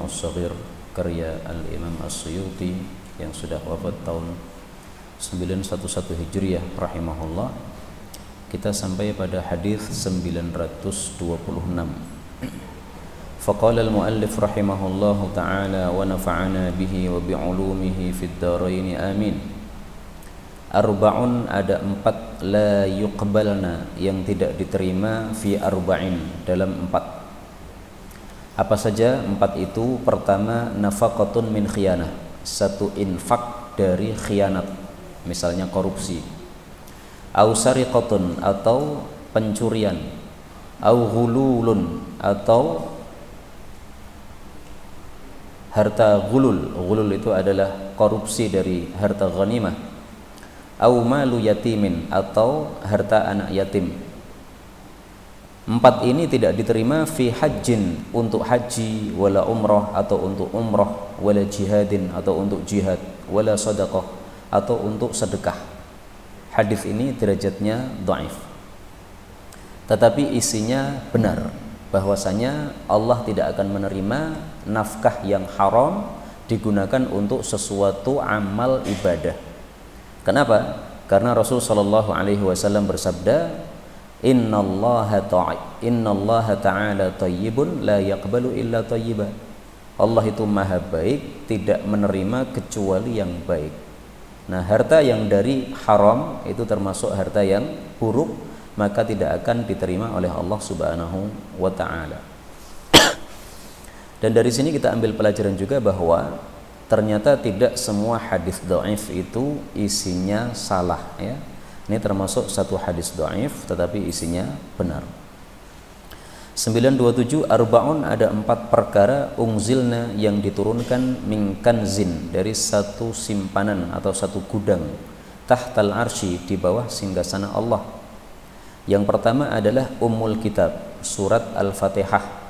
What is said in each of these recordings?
Al-Jami'us Shaghir karya Al-Imam As-Suyuti yang sudah wafat tahun 911 Hijriah rahimahullah. Kita sampai pada hadis 926. Faqala al-muallif rahimahullahu ta'ala wa nafa'ana bihi wa bi'ulumihi fid dharain amin. Arba'un, ada 4 la yuqbalna, yang tidak diterima, fi arba'in, dalam 4. Apa saja 4 itu? Pertama, nafaqatun min khiyanah, satu infak dari khianat, misalnya korupsi. Au sariqatun, atau pencurian. Au ghululun, atau harta ghulul. Ghulul itu adalah korupsi dari harta ghanimah. Au malu yatimin, atau harta anak yatim. 4 ini tidak diterima fi hajjin, untuk haji, wala umrah, atau untuk umrah, wala jihadin, atau untuk jihad, wala sadaqah, atau untuk sedekah. Hadis ini derajatnya dhaif, tetapi isinya benar, bahwasanya Allah tidak akan menerima nafkah yang haram digunakan untuk sesuatu amal ibadah. Kenapa? Karena Rasul sallallahu alaihi wasallam bersabda, Innallaha ta'ala thayyibun la yaqbalu illa thayyiba. Allah itu maha baik, tidak menerima kecuali yang baik. Nah, harta yang dari haram itu termasuk harta yang buruk, maka tidak akan diterima oleh Allah Subhanahu wa ta'ala. Dan dari sini kita ambil pelajaran juga bahwa ternyata tidak semua hadis dhaif itu isinya salah, ya. Ini termasuk satu hadis dhaif tetapi isinya benar. 927, arba'un, ada 4 perkara ungzilna, yang diturunkan, min kanzin, dari satu simpanan atau satu gudang, tahtal arsy, di bawah singgasana Allah. Yang pertama adalah Ummul Kitab, surat Al-Fatihah.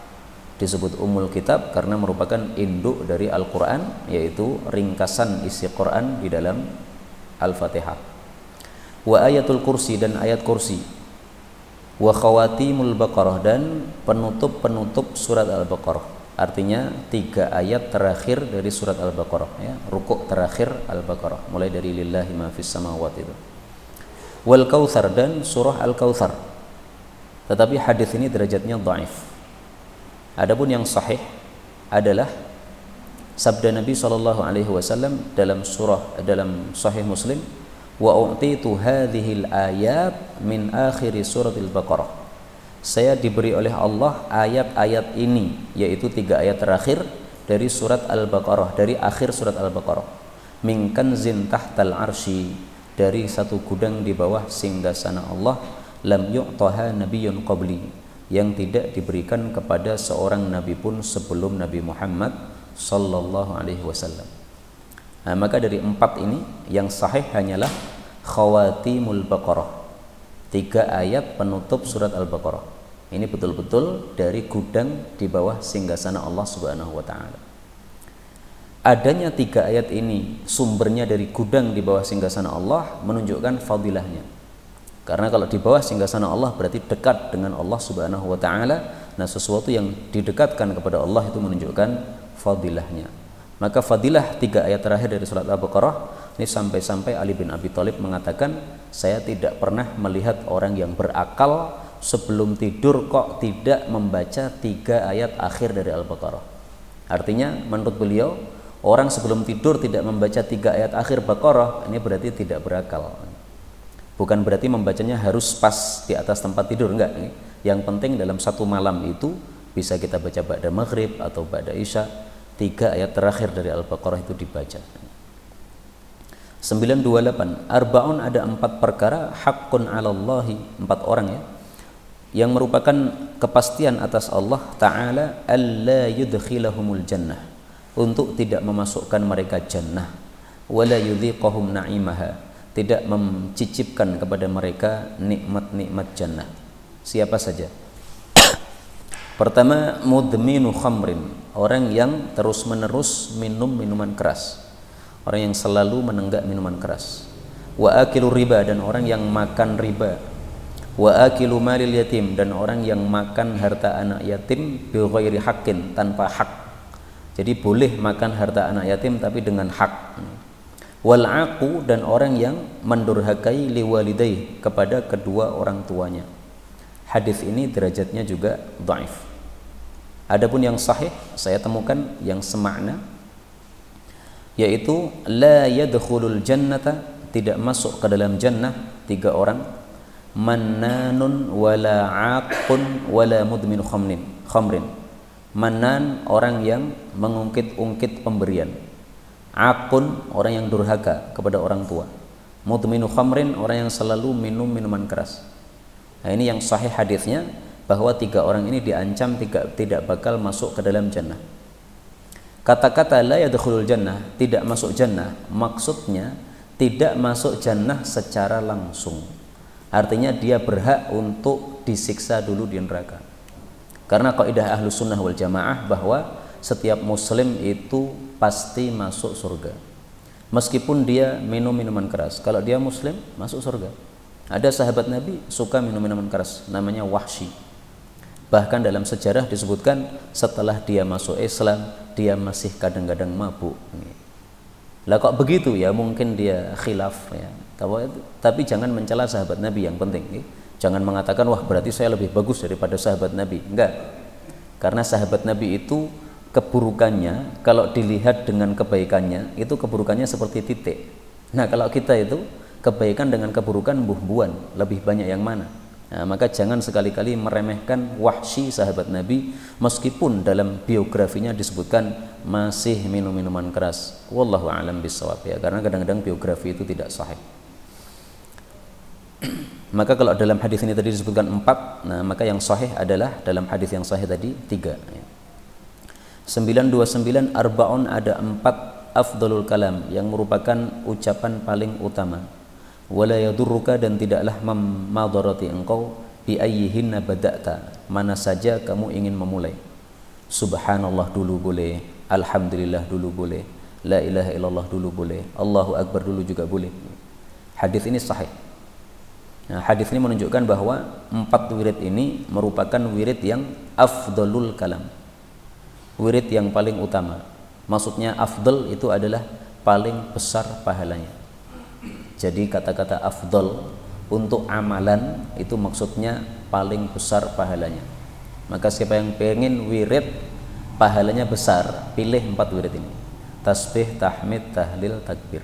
Disebut Ummul Kitab karena merupakan induk dari Al-Quran, yaitu ringkasan isi Quran di dalam Al-Fatihah. Wa ayatul kursi, dan ayat kursi. Wa khawatimul Baqarah, dan penutup-penutup surat Al-Baqarah. Artinya 3 ayat terakhir dari surat Al-Baqarah, ya, rukuk terakhir Al-Baqarah, mulai dari lillahi ma fis samawati itu. Wal Kautsar, dan surah Al-Kautsar. Tetapi hadis ini derajatnya dhaif. Adapun yang sahih adalah sabda Nabi sallallahu alaihi wasallam dalam Sahih Muslim, wa u'titu hadhil ayat min akhir suratil Baqarah. Saya diberi oleh Allah ayat-ayat ini, yaitu 3 ayat terakhir dari surat Al-Baqarah, dari akhir surat Al-Baqarah. Min kanzin tahtal arsy, dari satu gudang di bawah singgasana Allah, lam yu'taha nabiyyun qabli, yang tidak diberikan kepada seorang nabi pun sebelum Nabi Muhammad sallallahu alaihi wasallam. Nah, maka dari 4 ini yang sahih hanyalah khawatimul Baqarah, 3 ayat penutup surat Al-Baqarah. Ini betul-betul dari gudang di bawah singgasana Allah Subhanahu wa ta'ala. Adanya 3 ayat ini, sumbernya dari gudang di bawah singgasana Allah, menunjukkan fadilahnya. Karena kalau di bawah singgasana Allah berarti dekat dengan Allah Subhanahu wa ta'ala. Nah, sesuatu yang didekatkan kepada Allah itu menunjukkan fadilahnya. Maka fadilah 3 ayat terakhir dari surat Al-Baqarah ini, sampai-sampai Ali bin Abi Thalib mengatakan, saya tidak pernah melihat orang yang berakal sebelum tidur kok tidak membaca 3 ayat akhir dari Al-Baqarah. Artinya menurut beliau, orang sebelum tidur tidak membaca 3 ayat akhir Baqarah, ini berarti tidak berakal. Bukan berarti membacanya harus pas di atas tempat tidur, enggak. Yang penting dalam satu malam itu bisa kita baca ba'da maghrib atau ba'da isya, 3 ayat terakhir dari Al-Baqarah itu dibaca. 928, arba'un, ada 4 perkara, haqqun 'alallahi, 4 orang, ya, yang merupakan kepastian atas Allah Ta'ala, alla yudkhilahumul jannah, untuk tidak memasukkan mereka jannah, wala yudhiqahum na'imaha, tidak mencicipkan kepada mereka nikmat-nikmat jannah. Siapa saja? Pertama, mudminu khamrin, orang yang terus-menerus minum minuman keras, orang yang selalu menenggak minuman keras. Wa akilu riba, dan orang yang makan riba. Wa akilu malil yatim, dan orang yang makan harta anak yatim bi ghairi haqqin, tanpa hak. Jadi boleh makan harta anak yatim tapi dengan hak. Wal aqu, dan orang yang mendurhakai liwalidayhi, kepada kedua orang tuanya. Hadis ini derajatnya juga dhaif. Adapun yang sahih saya temukan yang semakna, yaitu la yadkhulul jannata, tidak masuk ke dalam jannah 3 orang, mannanun wala aqun wala mudmin khamrin. Mannan, orang yang mengungkit-ungkit pemberian. Aqun, orang yang durhaka kepada orang tua. Mudminu khamrin, orang yang selalu minum minuman keras. Nah, ini yang sahih hadisnya, bahwa 3 orang ini diancam tidak bakal masuk ke dalam jannah. Kata-kata la yadkhulul jannah, tidak masuk jannah, maksudnya tidak masuk jannah secara langsung. Artinya dia berhak untuk disiksa dulu di neraka. Karena kaidah Ahlus Sunnah wal Jamaah bahwa setiap muslim itu pasti masuk surga, meskipun dia minum minuman keras. Kalau dia muslim, masuk surga. Ada sahabat Nabi suka minum minuman keras, namanya Wahsy. Bahkan dalam sejarah disebutkan setelah dia masuk Islam, dia masih kadang-kadang mabuk. Lah kok begitu ya, mungkin dia khilaf ya. Tapi jangan mencela sahabat Nabi, yang penting. Jangan mengatakan wah berarti saya lebih bagus daripada sahabat Nabi. Enggak. Karena sahabat Nabi itu keburukannya kalau dilihat dengan kebaikannya, itu keburukannya seperti titik. Nah, kalau kita itu kebaikan dengan keburukan buh-buhan, lebih banyak yang mana? Nah, maka jangan sekali-kali meremehkan Wahsy sahabat Nabi, meskipun dalam biografinya disebutkan masih minum minuman keras. Wallahu a'lam bishawab ya, karena kadang-kadang biografi itu tidak sahih. Maka kalau dalam hadis ini tadi disebutkan 4, nah maka yang sahih adalah dalam hadis yang sahih tadi 3 ya. 929 arbaun, ada 4 afdalul kalam yang merupakan ucapan paling utama. Wala yadurruka, dan tidaklah memadarati engkau bi ayyihinna bada'ta, mana saja kamu ingin memulai. Subhanallah dulu boleh, alhamdulillah dulu boleh, la ilaha illallah dulu boleh, Allahu akbar dulu juga boleh. Hadis ini sahih. Nah, hadis ini menunjukkan bahwa 4 wirid ini merupakan wirid yang afdalul kalam, wirid yang paling utama. Maksudnya afdal itu adalah paling besar pahalanya. Jadi kata-kata afdal untuk amalan itu maksudnya paling besar pahalanya. Maka siapa yang pengen wirid pahalanya besar, pilih 4 wirid ini: tasbih, tahmid, tahlil, takbir.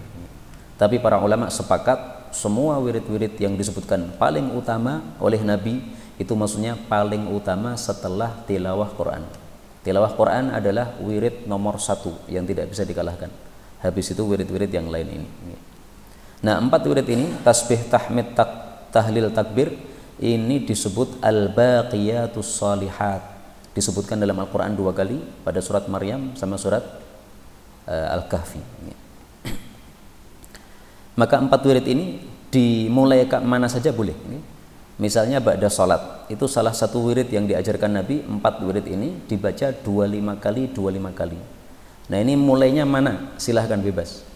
Tapi para ulama sepakat semua wirid-wirid yang disebutkan paling utama oleh Nabi itu maksudnya paling utama setelah tilawah Quran. Tilawah Quran adalah wirid nomor 1 yang tidak bisa dikalahkan. Habis itu wirid-wirid yang lain ini. Nah, 4 wirid ini, tasbih, tahmid, tahlil, takbir, ini disebut al-baqiyatus shalihat. Disebutkan dalam Al-Quran 2 kali, pada surat Maryam sama surat Al-Kahfi. Maka 4 wirid ini dimulai ke mana saja boleh. Misalnya ba'da salat, itu salah satu wirid yang diajarkan Nabi. 4 wirid ini dibaca 25 kali. Nah, ini mulainya mana? Silahkan bebas.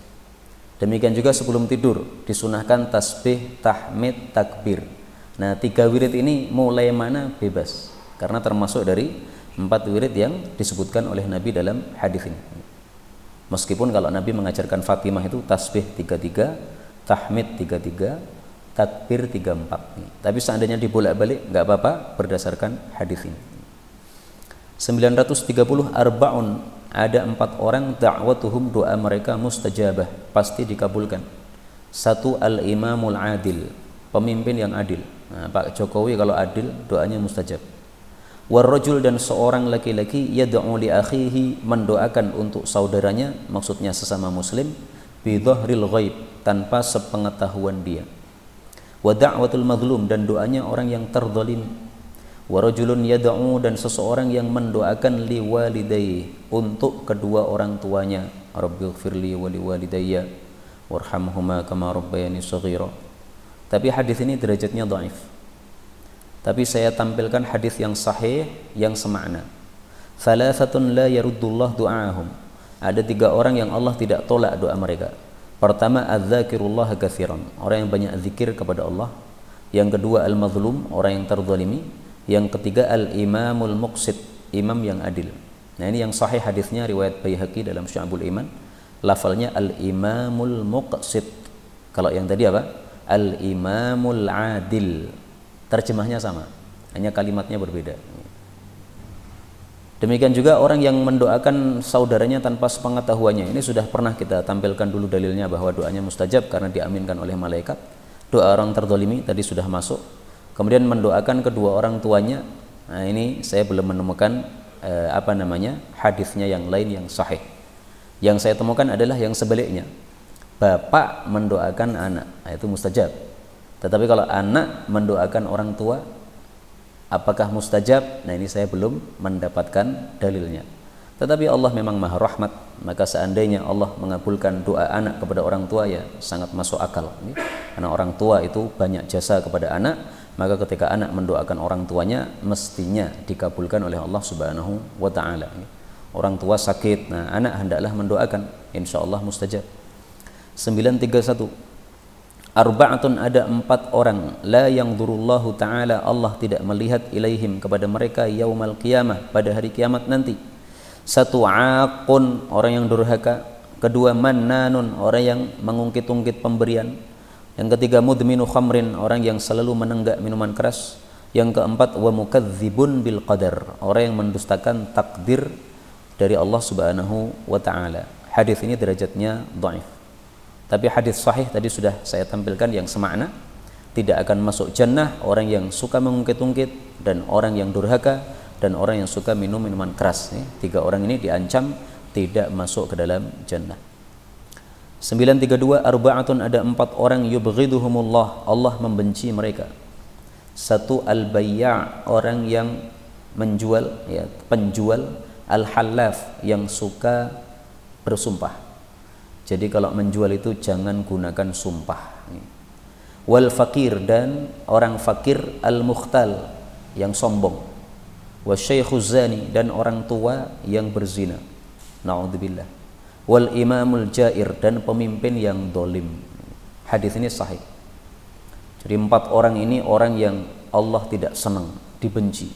Demikian juga sebelum tidur disunahkan tasbih, tahmid, takbir. Nah, 3 wirid ini mulai mana? Bebas, karena termasuk dari 4 wirid yang disebutkan oleh Nabi dalam hadis ini. Meskipun kalau Nabi mengajarkan Fatimah itu tasbih 33, tahmid 33, takbir 34. Tapi seandainya dibolak-balik nggak apa-apa berdasarkan hadis ini. 930 arbaun, ada 4 orang da'watuhum, doa mereka mustajabah, pasti dikabulkan. 1 al-imamul adil, pemimpin yang adil. Nah, Pak Jokowi kalau adil doanya mustajab. Warrajul, dan seorang laki-laki yad'u li akhihi, mendoakan untuk saudaranya, maksudnya sesama muslim, bi dhahril ghaib, tanpa sepengetahuan dia. Wa da'watul mazlum, dan doanya orang yang terzalim. Warajulun yad'u, dan seseorang yang mendoakan li walidayhi, untuk kedua orang tuanya, rabbighfirli wa li walidayya warhamhuma kama rabbayani shaghira. Tapi hadis ini derajatnya dhaif. Tapi saya tampilkan hadis yang sahih yang semakna. Thalathatun la yaruddullah du'ahum, ada 3 orang yang Allah tidak tolak doa mereka. Pertama, adz-dzakirullah katsiran, orang yang banyak zikir kepada Allah. Yang kedua, al-mazlum, orang yang terzalimi. Yang ketiga, al-imamul muqsit, imam yang adil. Nah, ini yang sahih hadisnya riwayat Baihaqi dalam Syu'abul Iman, lafalnya al-imamul muqsit. Kalau yang tadi apa? Al-imamul adil. Terjemahnya sama, hanya kalimatnya berbeda. Demikian juga orang yang mendoakan saudaranya tanpa sepengetahuannya. Ini sudah pernah kita tampilkan dulu dalilnya bahwa doanya mustajab karena diaminkan oleh malaikat. Doa orang terzalimi tadi sudah masuk. Kemudian mendoakan kedua orang tuanya. Nah, ini saya belum menemukan hadisnya yang lain yang sahih. Yang saya temukan adalah yang sebaliknya. Bapak mendoakan anak, nah, itu mustajab. Tetapi kalau anak mendoakan orang tua, apakah mustajab? Nah, ini saya belum mendapatkan dalilnya. Tetapi Allah memang Maha Rahmat, maka seandainya Allah mengabulkan doa anak kepada orang tua, ya sangat masuk akal. Karena orang tua itu banyak jasa kepada anak, maka ketika anak mendoakan orang tuanya mestinya dikabulkan oleh Allah Subhanahu wa taala. Orang tua sakit, nah anak hendaklah mendoakan, insyaallah mustajab. 931. Arba'atun, ada 4 orang, la yanzurullahu taala, Allah tidak melihat ilaihim kepada mereka yaumal qiyamah, pada hari kiamat nanti. 1, aqun, orang yang durhaka. 2, mannanun, orang yang mengungkit-ungkit pemberian. Yang 3, mudminu khamrin, orang yang selalu menenggak minuman keras. Yang 4, wa mukadzibun bil qadar, orang yang mendustakan takdir dari Allah Subhanahu wa taala. Hadis ini derajatnya dhaif. Tapi hadis sahih tadi sudah saya tampilkan yang semakna. Tidak akan masuk jannah orang yang suka mengungkit-ungkit, dan orang yang durhaka, dan orang yang suka minum minuman keras. 3 orang ini diancam tidak masuk ke dalam jannah. 932. Arba'atun, ada 4 orang yubghiduhumullah, Allah membenci mereka. 1, al-bayya', orang yang menjual, ya, penjual. Al-halaf, yang suka bersumpah. Jadi kalau menjual itu jangan gunakan sumpah. Wal fakir, dan orang fakir. Al-mukhtal, yang sombong. Wasyaikhuz zani, dan orang tua yang berzina. Na'udzubillah. Wal imamul jair, dan pemimpin yang dolim. Hadis ini sahih. Jadi 4 orang ini orang yang Allah tidak senang, dibenci.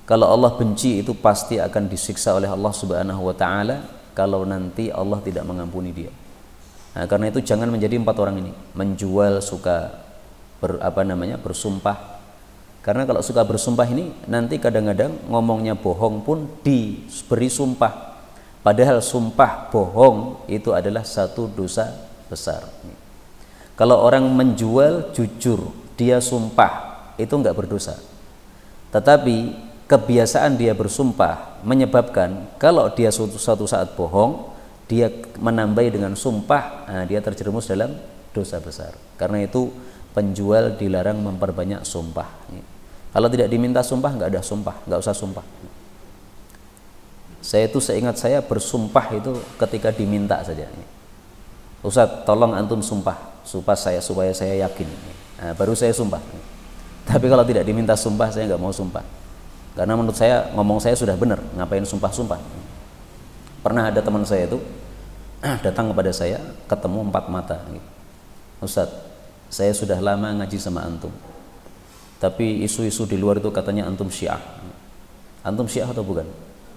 Kalau Allah benci, itu pasti akan disiksa oleh Allah Subhanahu wa taala kalau nanti Allah tidak mengampuni dia. Nah, karena itu jangan menjadi 4 orang ini. Menjual, suka bersumpah. Karena kalau suka bersumpah ini nanti kadang-kadang ngomongnya bohong pun diberi sumpah. Padahal sumpah bohong itu adalah satu dosa besar. Kalau orang menjual jujur, dia sumpah, itu enggak berdosa. Tetapi kebiasaan dia bersumpah menyebabkan kalau dia suatu saat bohong, dia menambahi dengan sumpah, nah dia terjerumus dalam dosa besar. Karena itu penjual dilarang memperbanyak sumpah. Kalau tidak diminta sumpah, enggak ada sumpah, enggak usah sumpah. Saya itu seingat saya bersumpah itu ketika diminta saja. Ustaz, tolong antum sumpah supaya saya yakin. Nah, baru saya sumpah. Tapi kalau tidak diminta sumpah, saya nggak mau sumpah. Karena menurut saya ngomong saya sudah benar, ngapain sumpah-sumpah. Pernah ada teman saya itu datang kepada saya, ketemu 4 mata. Ustaz, saya sudah lama ngaji sama antum. Tapi isu-isu di luar itu katanya antum Syiah. Antum Syiah atau bukan?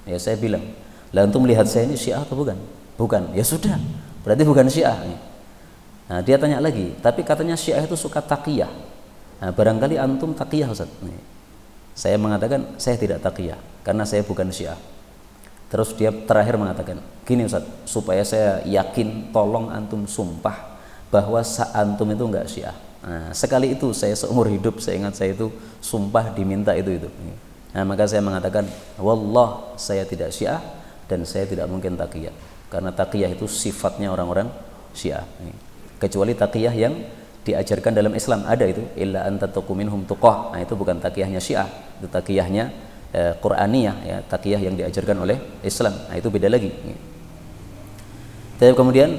Ya saya bilang, lah antum melihat saya ini Syiah atau bukan? Bukan. Ya sudah, berarti bukan Syiah. Nah, dia tanya lagi, tapi katanya Syiah itu suka taqiyah. Nah, barangkali antum taqiyah, Ustaz. Saya mengatakan saya tidak taqiyah karena saya bukan Syiah. Terus dia terakhir mengatakan, gini Ustaz, supaya saya yakin, tolong antum sumpah bahwa antum itu enggak Syiah. Nah, sekali itu saya seumur hidup saya ingat saya itu sumpah diminta itu. Nah, maka saya mengatakan, wallah saya tidak Syiah dan saya tidak mungkin taqiyah. Karena taqiyah itu sifatnya orang-orang Syiah. Kecuali taqiyah yang diajarkan dalam Islam, ada itu, illa anta taqu minhum tuqah. Nah, itu bukan taqiyahnya Syiah, itu taqiyahnya Qur'aniyah, ya, taqiyah yang diajarkan oleh Islam. Nah, itu beda lagi. Tapi kemudian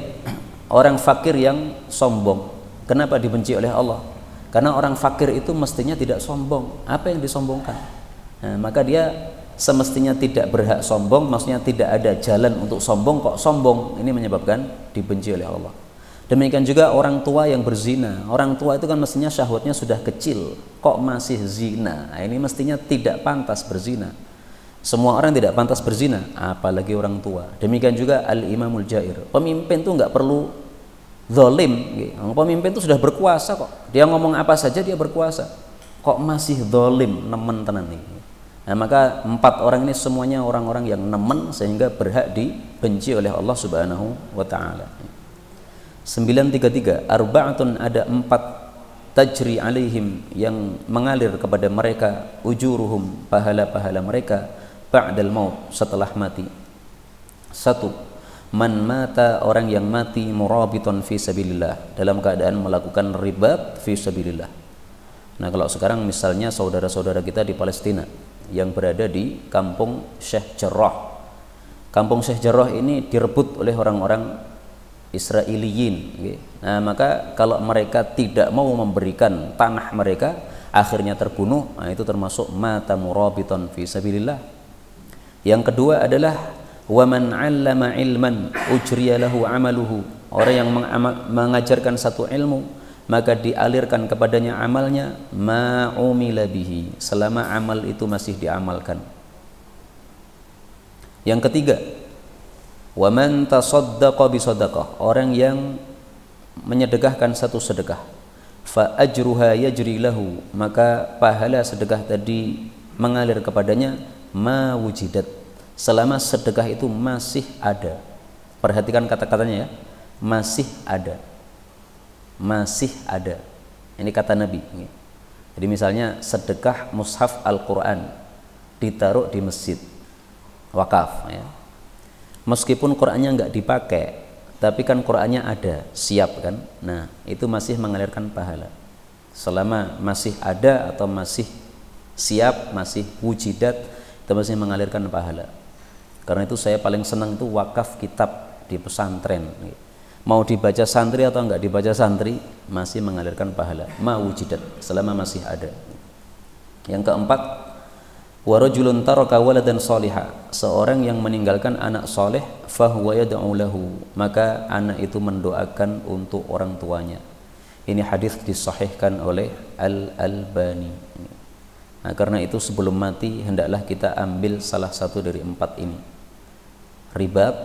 orang fakir yang sombong, kenapa dibenci oleh Allah? Karena orang fakir itu mestinya tidak sombong. Apa yang disombongkan? Nah, maka dia semestinya tidak berhak sombong, maksudnya tidak ada jalan untuk sombong, kok sombong. Ini menyebabkan dibenci oleh Allah. Demikian juga orang tua yang berzina. Orang tua itu kan mestinya syahwatnya sudah kecil, kok masih zina. Nah, ini mestinya tidak pantas berzina. Semua orang tidak pantas berzina, apalagi orang tua. Demikian juga al-imamul jair. Pemimpin itu nggak perlu zalim. Pemimpin itu sudah berkuasa kok. Dia ngomong apa saja dia berkuasa. Kok masih zalim, nemen tenan nih. Nah, maka 4 orang ini semuanya orang-orang yang nemen sehingga berhak dibenci oleh Allah Subhanahu wa taala. 933, arba'atun, ada 4 tajri alaihim, yang mengalir kepada mereka, ujuruhum, pahala-pahala mereka, ba'dal maut, setelah mati. 1, man mata, orang yang mati, murabiton fi sabilillah, dalam keadaan melakukan ribat fi sabilillah. Nah, kalau sekarang misalnya saudara-saudara kita di Palestina yang berada di kampung Syekh Jarrah. Kampung Syekh Jarrah ini direbut oleh orang-orang Israeliyin. Nah, maka kalau mereka tidak mau memberikan tanah mereka, akhirnya terbunuh. Nah, itu termasuk mata murabiton fi sabilillah. Yang kedua adalah waman 'allama ilman ujriya lahu 'amaluhu, orang yang mengajarkan satu ilmu maka dialirkan kepadanya amalnya, ma umila bihi, selama amal itu masih diamalkan. Yang ketiga, waman tasaddaqa bi shadaqah, orang yang menyedekahkan satu sedekah, fa ajruha yajri lahu, maka pahala sedekah tadi mengalir kepadanya, ma wujidat, selama sedekah itu masih ada. Perhatikan kata-katanya ya, masih ada, masih ada. Ini kata Nabi. Jadi misalnya sedekah mushaf Al-Quran ditaruh di masjid, wakaf ya. Meskipun Qurannya nggak dipakai, tapi kan Qurannya ada, siap kan. Nah, itu masih mengalirkan pahala selama masih ada atau masih siap, masih wujidat, itu masih mengalirkan pahala. Karena itu saya paling senang itu wakaf kitab di pesantren. Mau dibaca santri atau enggak dibaca santri, masih mengalirkan pahala, ma wujidat, selama masih ada. Yang keempat, wa rajulun taraka waladan shaliha, seorang yang meninggalkan anak soleh, fahuwa yad'u lahu, maka anak itu mendoakan untuk orang tuanya. Ini hadis disahihkan oleh Al-Albani. Nah, karena itu sebelum mati hendaklah kita ambil salah satu dari 4 ini, ribat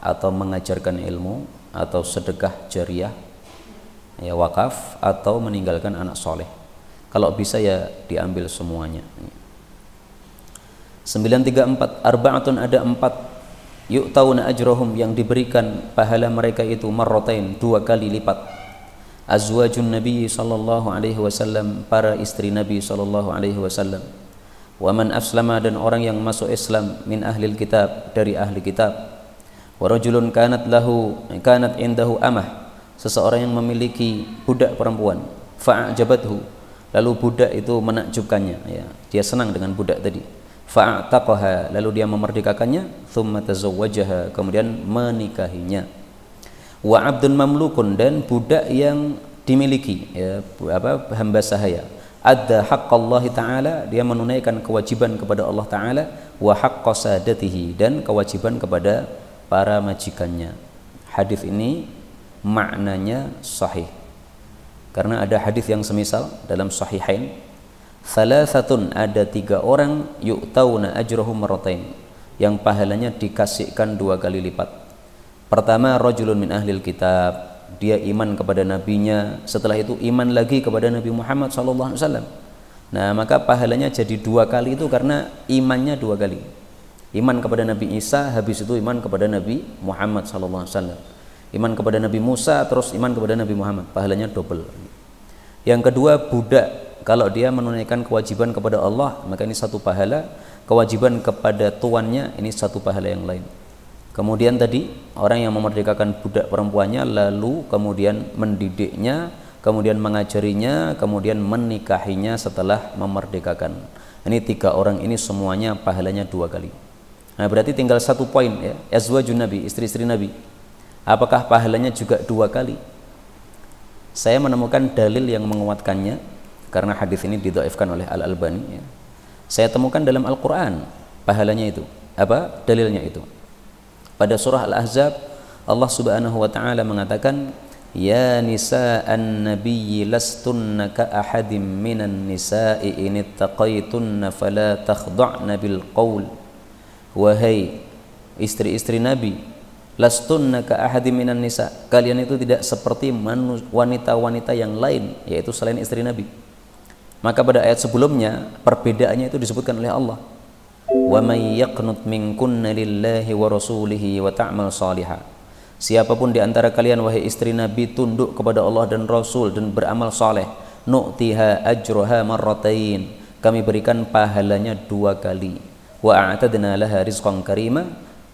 atau mengajarkan ilmu, atau sedekah jariah ya, wakaf, atau meninggalkan anak soleh. Kalau bisa ya diambil semuanya. 934, arba'atun, ada 4 yu'tauna ajrahum, yang diberikan pahala mereka itu marratain, 2 kali lipat. Azwajun Nabi sallallahu alaihi wasallam, para istri Nabi sallallahu alaihi wasallam. Wa man aslama, dan orang yang masuk Islam, min ahlil kitab, dari ahli kitab. Wa rajulun kanat indahu amah, seseorang yang memiliki budak perempuan, fa'ajabathu, lalu budak itu menakjubkannya ya, dia senang dengan budak tadi. Fa'ataqaha, lalu dia memerdekakannya, thumma tazawwajaha, kemudian menikahinya. Wa abdun mamlukun, dan budak yang dimiliki ya, hamba sahaya. Adda haqqallahi ta'ala, dia menunaikan kewajiban kepada Allah Ta'ala, wa haqqa sadatihi, dan kewajiban kepada para majikannya. Hadis ini maknanya sahih karena ada hadis yang semisal dalam sahihain. Thalathatun, ada 3 orang, yu'tauna ajrahum marratain, yang pahalanya dikasihkan 2 kali lipat. Pertama, rajulun min ahlil kitab, dia iman kepada nabinya, setelah itu iman lagi kepada Nabi Muhammad sallallahu alaihi wasallam. Nah, maka pahalanya jadi 2 kali itu karena imannya 2 kali. Iman kepada Nabi Isa, habis itu iman kepada Nabi Muhammad sallallahu alaihi wasallam. Iman kepada Nabi Musa, terus iman kepada Nabi Muhammad, pahalanya double. Yang kedua, budak, kalau dia menunaikan kewajiban kepada Allah, maka ini 1 pahala, kewajiban kepada tuannya ini 1 pahala yang lain. Kemudian tadi orang yang memerdekakan budak perempuannya, lalu kemudian mendidiknya, kemudian mengajarinya, kemudian menikahinya setelah memerdekakan. Ini 3 orang ini semuanya pahalanya 2 kali. Nah, berarti tinggal 1 poin ya, azwajun Nabi, istri-istri Nabi. Apakah pahalanya juga 2 kali? Saya menemukan dalil yang menguatkannya karena hadis ini didhaifkan oleh Al-Albani ya. Saya temukan dalam Al-Qur'an pahalanya itu. Apa dalilnya itu? Pada surah Al-Ahzab, Allah Subhanahu wa taala mengatakan, ya nisa'an nabiyyi lastunna ka ahadim minan nisa'i in ittaqaytunna fala takhda'na bil qaul wahai istri-istri Nabi, lastunna ka ahadi minan nisa, kalian itu tidak seperti wanita-wanita yang lain, yaitu selain istri Nabi. Maka pada ayat sebelumnya perbedaannya itu disebutkan oleh Allah, wa may yaqnut minkunna lillahi wa rasulihi wa ta'mal salihah. Siapapun di antara kalian wahai istri Nabi tunduk kepada Allah dan Rasul dan beramal saleh, nu'tiha ajruha marratain, kami berikan pahalanya 2 kali. Wa a'tadna laha rizqan karima,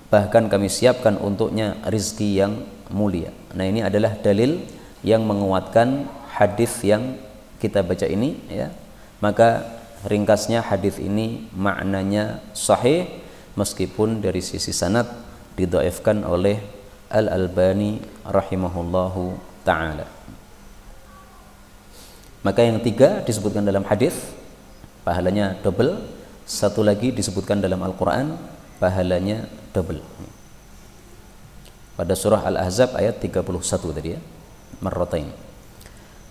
bahkan kami siapkan untuknya rizki yang mulia. Nah, ini adalah dalil yang menguatkan hadis yang kita baca ini, ya. Maka ringkasnya hadis ini maknanya sahih meskipun dari sisi sanad didhaifkan oleh Al-Albani rahimahullahu taala. Maka yang 3 disebutkan dalam hadis pahalanya double, 1 lagi disebutkan dalam Al-Qur'an pahalanya double. Pada surah Al-Ahzab ayat 31 tadi, ya, marratain.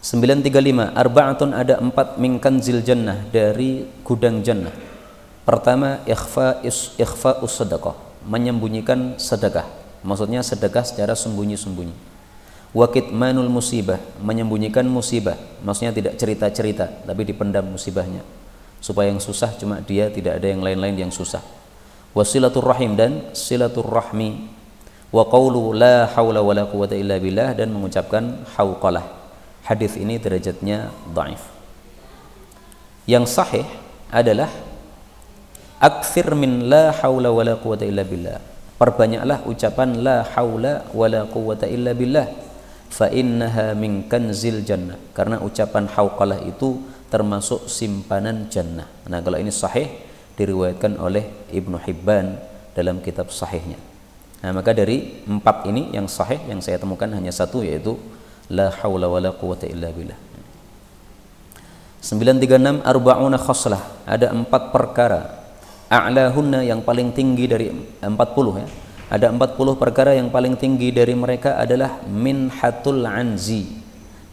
935, arba'atun, ada 4 min kanzil jannah, dari gudang jannah. Pertama, ikhfa'us sadaqah, menyembunyikan sedekah. Maksudnya sedekah secara sembunyi-sembunyi. Wa kitmanul musibah, menyembunyikan musibah. Maksudnya tidak cerita-cerita tapi dipendam musibahnya, supaya yang susah cuma dia, tidak ada yang lain-lain yang susah. Wasilatur rahim, dan silatur rahmi. Wa qawlu la hawla wa la quwata illa billah, dan mengucapkan hauqalah. Hadis ini derajatnya dhaif. Yang sahih adalah aktsir min la haula wa la quwata illa billah, perbanyaklah ucapan la haula wa la quwata illa billah, fa innaha min kanzil jannah, karena ucapan hauqalah itu termasuk simpanan jannah. Nah, kalau ini sahih diriwayatkan oleh Ibnu Hibban dalam kitab sahihnya. Nah, maka dari 4 ini yang sahih yang saya temukan hanya 1, yaitu la haula wa la quwata illa billah. 936, arba'una khoslah, ada 4 perkara. A'lahunna, yang paling tinggi dari 40, ya. Ada 40 perkara yang paling tinggi dari mereka adalah minhatul anzi,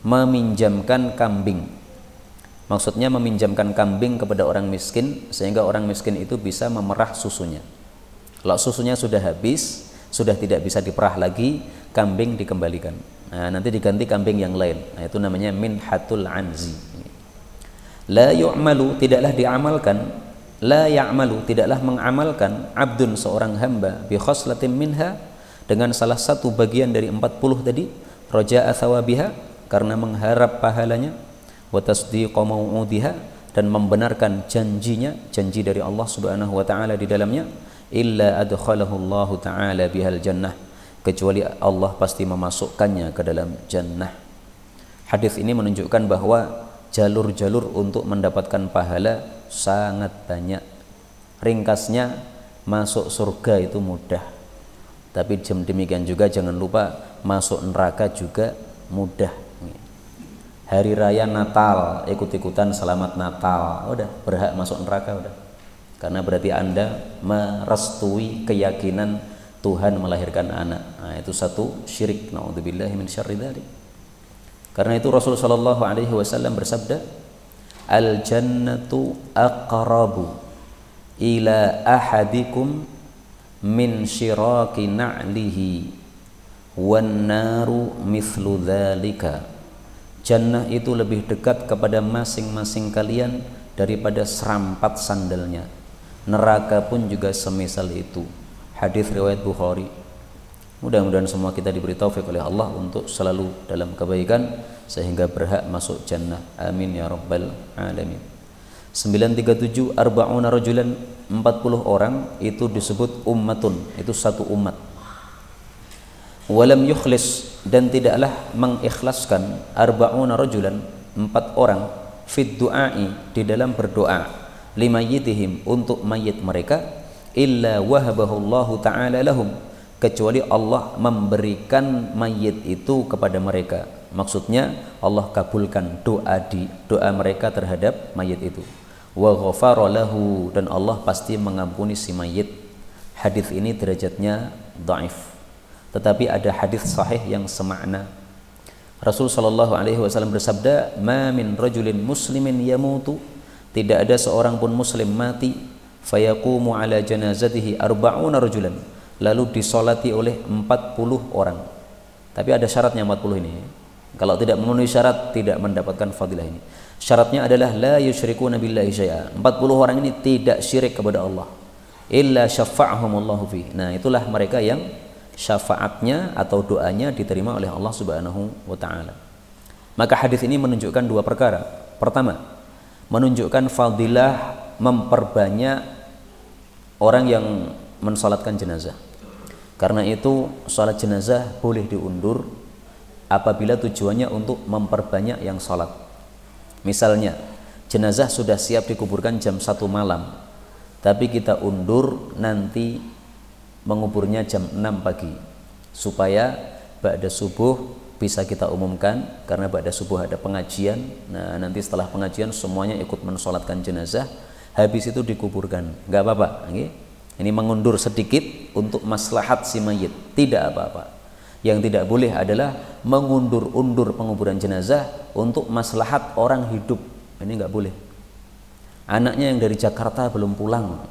meminjamkan kambing. Maksudnya meminjamkan kambing kepada orang miskin, sehingga orang miskin itu bisa memerah susunya. Kalau susunya sudah habis, sudah tidak bisa diperah lagi, kambing dikembalikan. Nah, nanti diganti kambing yang lain. Nah, itu namanya minhatul anzi. La yu'malu, tidaklah diamalkan. La ya'malu, tidaklah mengamalkan. Abdun, seorang hamba. Bi khoslatin minha, dengan salah satu bagian dari 40 tadi. Raja'a thawabiha, karena mengharap pahalanya. Wa tasdiqa mau'udiha, dan membenarkan janjinya, janji dari Allah subhanahu wa ta'ala di dalamnya. Illa adkhalahu Allah ta'ala bihal jannah, kecuali Allah pasti memasukkannya ke dalam jannah. Hadis ini menunjukkan bahwa jalur-jalur untuk mendapatkan pahala sangat banyak. Ringkasnya, masuk surga itu mudah, tapi demikian juga jangan lupa masuk neraka juga mudah. Hari raya Natal ikut-ikutan selamat Natal, udah berhak masuk neraka, udah. Karena berarti Anda merestui keyakinan Tuhan melahirkan anak. Nah, itu satu syirik. Na'udzubillahi min syarri dzalik. Karena itu Rasul sallallahu alaihi wasallam bersabda, al jannatu aqrabu ila ahadikum min syiraki na'lihi wan naru mithlu dzalika. Jannah itu lebih dekat kepada masing-masing kalian daripada serampat sandalnya. Neraka pun juga semisal itu. Hadis riwayat Bukhari. Mudah-mudahan semua kita diberi taufik oleh Allah untuk selalu dalam kebaikan sehingga berhak masuk jannah. Amin ya rabbal alamin. 937, arba'una rajulan, 40 orang itu disebut ummatun, itu satu umat. Walam yukhlis, dan tidaklah mengikhlaskan, arba'una rajulan, 4 orang, fid du'ai, di dalam berdoa, limayyitihim, untuk mayit mereka, illa wahabahullahu ta'ala lahum, kecuali Allah memberikan mayit itu kepada mereka. Maksudnya Allah kabulkan doa mereka terhadap mayit itu. Wa ghafara lahu, dan Allah pasti mengampuni si mayit. Hadis ini derajatnya dhaif, tetapi ada hadis sahih yang semakna. Rasul sallallahu alaihi wasallam bersabda, "Ma min rajulin muslimin yamutu", tidak ada seorang pun muslim mati, fayaqumu ala janazatihi arba'una rajulan, lalu disolati oleh 40 orang. Tapi ada syaratnya 40 ini. Kalau tidak memenuhi syarat tidak mendapatkan fadilah ini. Syaratnya adalah la yusyrikuna billahi syai'a. 40 orang ini tidak syirik kepada Allah. Illa syafa'ahumullahu fi. Nah, itulah mereka yang syafaatnya atau doanya diterima oleh Allah Subhanahu wa taala. Maka hadis ini menunjukkan dua perkara. Pertama, menunjukkan fadilah memperbanyak orang yang mensolatkan jenazah. Karena itu salat jenazah boleh diundur apabila tujuannya untuk memperbanyak yang salat. Misalnya jenazah sudah siap dikuburkan jam 1 malam, tapi kita undur nanti menguburnya jam 6 pagi supaya ba'da subuh bisa kita umumkan, karena ba'da subuh ada pengajian. Nah, nanti setelah pengajian semuanya ikut mensolatkan jenazah, habis itu dikuburkan, nggak apa-apa. Ini mengundur sedikit untuk maslahat si mayit, tidak apa-apa. Yang tidak boleh adalah mengundur-undur penguburan jenazah untuk maslahat orang hidup. Ini nggak boleh. Anaknya yang dari Jakarta belum pulang,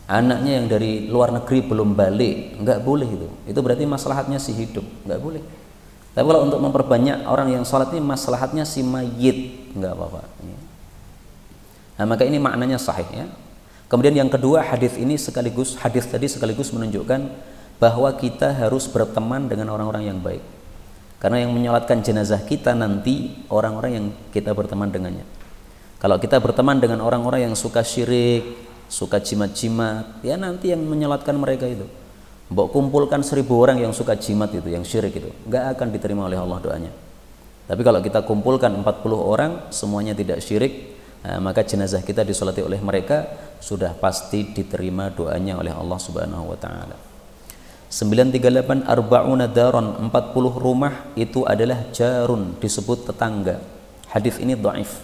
anaknya yang dari luar negeri belum balik, nggak boleh itu. Itu berarti maslahatnya si hidup, nggak boleh. Tapi kalau untuk memperbanyak orang yang sholat ini maslahatnya si mayit, nggak apa-apa. Nah, maka ini maknanya sahih ya. Kemudian yang kedua, hadis tadi sekaligus menunjukkan bahwa kita harus berteman dengan orang-orang yang baik. Karena yang menyolatkan jenazah kita nanti orang-orang yang kita berteman dengannya. Kalau kita berteman dengan orang-orang yang suka syirik, suka jimat-jimat, ya nanti yang menyolatkan mereka itu. Mbok kumpulkan 1000 orang yang suka jimat itu, yang syirik itu, nggak akan diterima oleh Allah doanya. Tapi kalau kita kumpulkan 40 orang semuanya tidak syirik, nah, maka jenazah kita disolati oleh mereka, sudah pasti diterima doanya oleh Allah Subhanahu wa taala. 938 arba'una daron, 40 rumah itu adalah jarun, disebut tetangga. Hadis ini dhaif.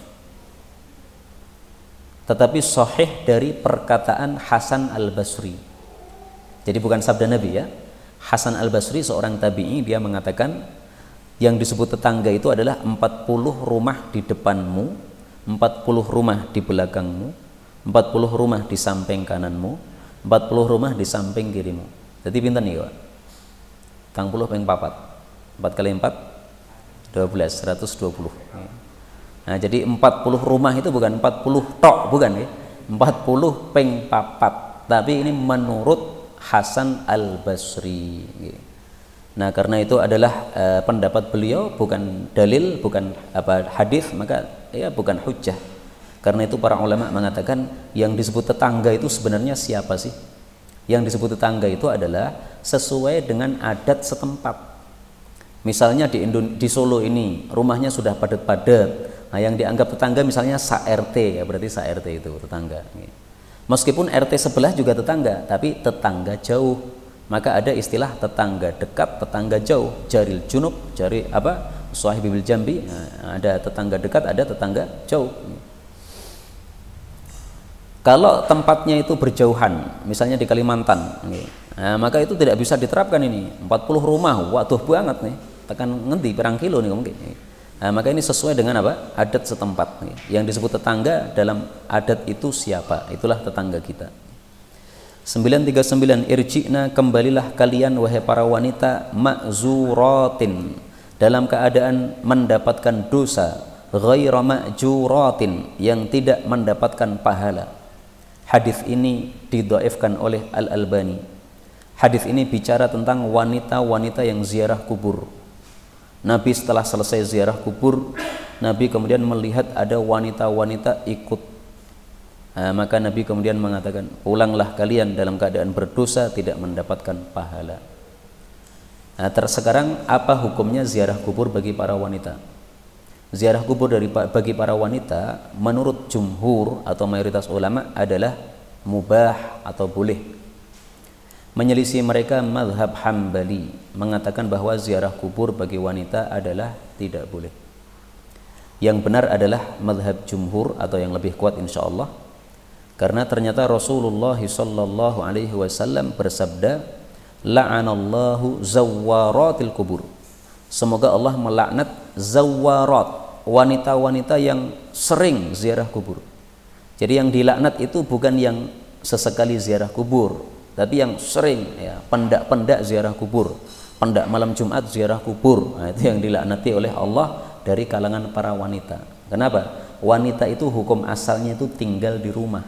Tetapi sahih dari perkataan Hasan Al-Basri. Jadi bukan sabda Nabi ya. Hasan Al-Basri seorang tabi'i, dia mengatakan yang disebut tetangga itu adalah 40 rumah di depanmu, 40 rumah di belakangmu, 40 rumah di samping kananmu, 40 rumah di samping kirimu. Jadi pinten nih Pak? 40 ping 4. 4 kali 4 12, 120. Nah, jadi 40 rumah itu bukan 40 tok, bukan ya. 40 ping 4. Tapi ini menurut Hasan Al-Basri. Nah, karena itu adalah pendapat beliau, bukan dalil, bukan hadis, maka ya bukan hujjah. Karena itu para ulama mengatakan yang disebut tetangga itu sebenarnya siapa sih? Yang disebut tetangga itu adalah sesuai dengan adat setempat. Misalnya di Solo ini rumahnya sudah padat-padat. Nah, yang dianggap tetangga misalnya sa-RT, ya berarti sa-RT itu tetangga. Meskipun RT sebelah juga tetangga, tapi tetangga jauh. Maka ada istilah tetangga dekat, tetangga jauh. Jaril junub, jari Sahibil jambi. Nah, ada tetangga dekat, ada tetangga jauh. Kalau tempatnya itu berjauhan, misalnya di Kalimantan, nah, maka itu tidak bisa diterapkan ini. 40 rumah, waduh banget nih. Tekan ngendi pirang kilo nih mungkin. Nah, maka ini sesuai dengan adat setempat. Yang disebut tetangga dalam adat itu siapa? Itulah tetangga kita. 939 irji'na, kembalilah kalian wahai para wanita, ma'zuratin, dalam keadaan mendapatkan dosa, ghaira ma'juratin, yang tidak mendapatkan pahala. Hadis ini didhaifkan oleh Al-Albani. Hadis ini bicara tentang wanita-wanita yang ziarah kubur. Nabi setelah selesai ziarah kubur, Nabi kemudian melihat ada wanita-wanita ikut. Nah, maka Nabi kemudian mengatakan, pulanglah kalian dalam keadaan berdosa, tidak mendapatkan pahala. Nah, sekarang apa hukumnya ziarah kubur bagi para wanita? Ziarah kubur bagi para wanita menurut jumhur atau mayoritas ulama adalah mubah atau boleh. Menyelisih mereka mazhab Hambali mengatakan bahwa ziarah kubur bagi wanita adalah tidak boleh. Yang benar adalah mazhab jumhur atau yang lebih kuat insyaallah, karena ternyata Rasulullah sallallahu alaihi wasallam bersabda, la'anallahu zawwaratil kubur. Semoga Allah melaknat zawarat, wanita-wanita yang sering ziarah kubur. Jadi yang dilaknat itu bukan yang sesekali ziarah kubur, tapi yang sering ya pendak-pendak ziarah kubur, pendak malam Jumat ziarah kubur. Nah, itu yang dilaknati oleh Allah dari kalangan para wanita. Kenapa? Wanita itu hukum asalnya itu tinggal di rumah.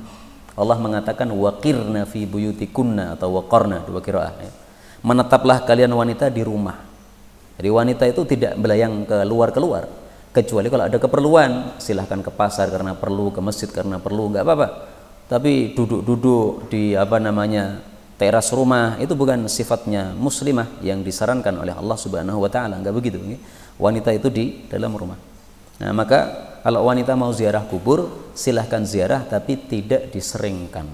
Allah mengatakan waqirna fi buyutikunna atau waqarna, dua qiraah ya. Menetaplah kalian wanita di rumah. Jadi wanita itu tidak belayang keluar-keluar, kecuali kalau ada keperluan, silahkan ke pasar karena perlu, ke masjid karena perlu, nggak apa-apa. Tapi duduk-duduk di teras rumah itu bukan sifatnya muslimah yang disarankan oleh Allah Subhanahu wa taala, nggak begitu. Wanita itu di dalam rumah. Nah, maka kalau wanita mau ziarah kubur, silahkan ziarah tapi tidak diseringkan.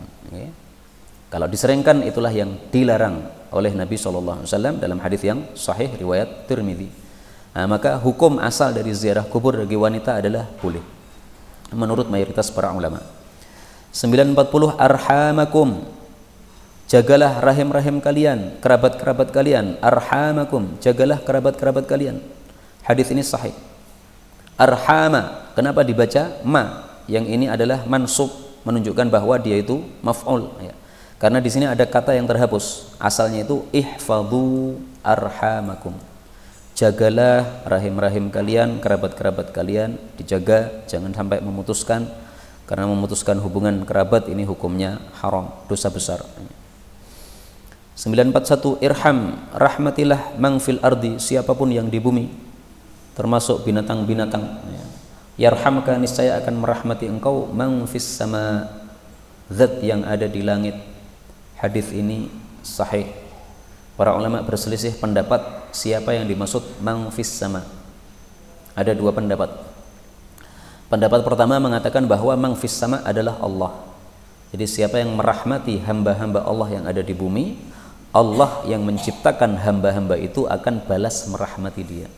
Kalau diseringkan itulah yang dilarang oleh Nabi SAW dalam hadis yang sahih riwayat Tirmidzi. Nah, maka hukum asal dari ziarah kubur bagi wanita adalah boleh menurut mayoritas para ulama. 940 arhamakum, jagalah rahim-rahim kalian, kerabat-kerabat kalian. Arhamakum, jagalah kerabat-kerabat kalian. Hadis ini sahih. Arhama, kenapa dibaca ma? Yang ini adalah mansub, menunjukkan bahwa dia itu maf'ul ya. Karena di sini ada kata yang terhapus. Asalnya itu ihfadhu arhamakum. Jagalah rahim-rahim kalian, kerabat-kerabat kalian, dijaga, jangan sampai memutuskan. Karena memutuskan hubungan kerabat ini hukumnya haram, dosa besar. 941 irham, rahmatilah mang fil ardi, siapapun yang di bumi, termasuk binatang-binatang. Yarhamka, niscaya akan merahmati engkau, mang fis sama, zat yang ada di langit. Hadis ini sahih. Para ulama berselisih pendapat siapa yang dimaksud mang fis sama. Ada dua pendapat. Pendapat pertama mengatakan bahwa mang fis sama adalah Allah. Jadi siapa yang merahmati hamba-hamba Allah yang ada di bumi, Allah yang menciptakan hamba-hamba itu akan balas merahmati dia.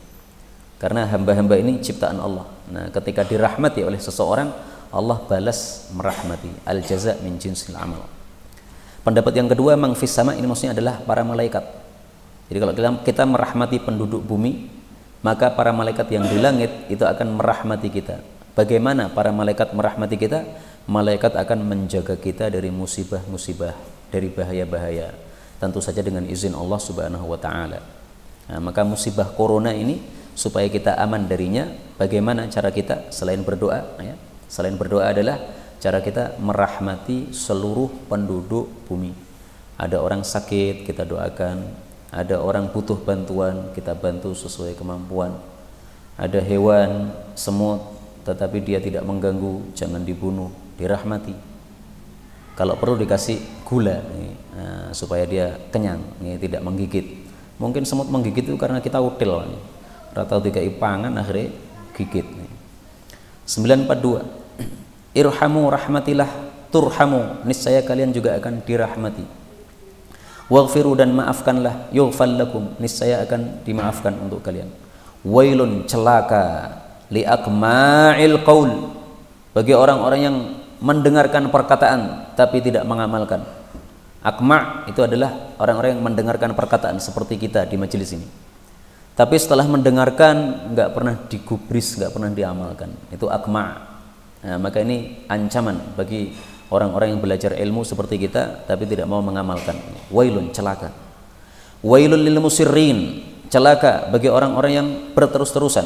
Karena hamba-hamba ini ciptaan Allah. Nah, ketika dirahmati oleh seseorang, Allah balas merahmati. Al-jaza min jinsil amal. Pendapat yang kedua, mang fis sama ini maksudnya adalah para malaikat. Jadi kalau kita merahmati penduduk bumi, maka para malaikat yang di langit itu akan merahmati kita. Bagaimana para malaikat merahmati kita? Malaikat akan menjaga kita dari musibah-musibah, dari bahaya-bahaya. Tentu saja dengan izin Allah Subhanahu wa taala. Nah, maka musibah corona ini supaya kita aman darinya, bagaimana cara kita selain berdoa ya? Selain berdoa adalah cara kita merahmati seluruh penduduk bumi. Ada orang sakit, kita doakan. Ada orang butuh bantuan, kita bantu sesuai kemampuan. Ada hewan, semut, tetapi dia tidak mengganggu, jangan dibunuh, dirahmati. Kalau perlu dikasih gula supaya dia kenyang, tidak menggigit. Mungkin semut menggigit itu karena kita util, atau dikai pangan akhirnya gigit. 942 irhamu, rahmatilah, turhamu, niscaya kalian juga akan dirahmati. Waghfiru, dan maafkanlah, yughfal lakum, niscaya akan dimaafkan untuk kalian. Wailun, celaka, liakma'il qaul, bagi orang-orang yang mendengarkan perkataan tapi tidak mengamalkan. Akma' itu adalah orang-orang yang mendengarkan perkataan seperti kita di majelis ini, tapi setelah mendengarkan nggak pernah digubris, nggak pernah diamalkan. Itu akma'. Nah, maka ini ancaman bagi orang-orang yang belajar ilmu seperti kita tapi tidak mau mengamalkan. Wailun, celaka. Wailun lil musirrin, celaka bagi orang-orang yang berterus-terusan.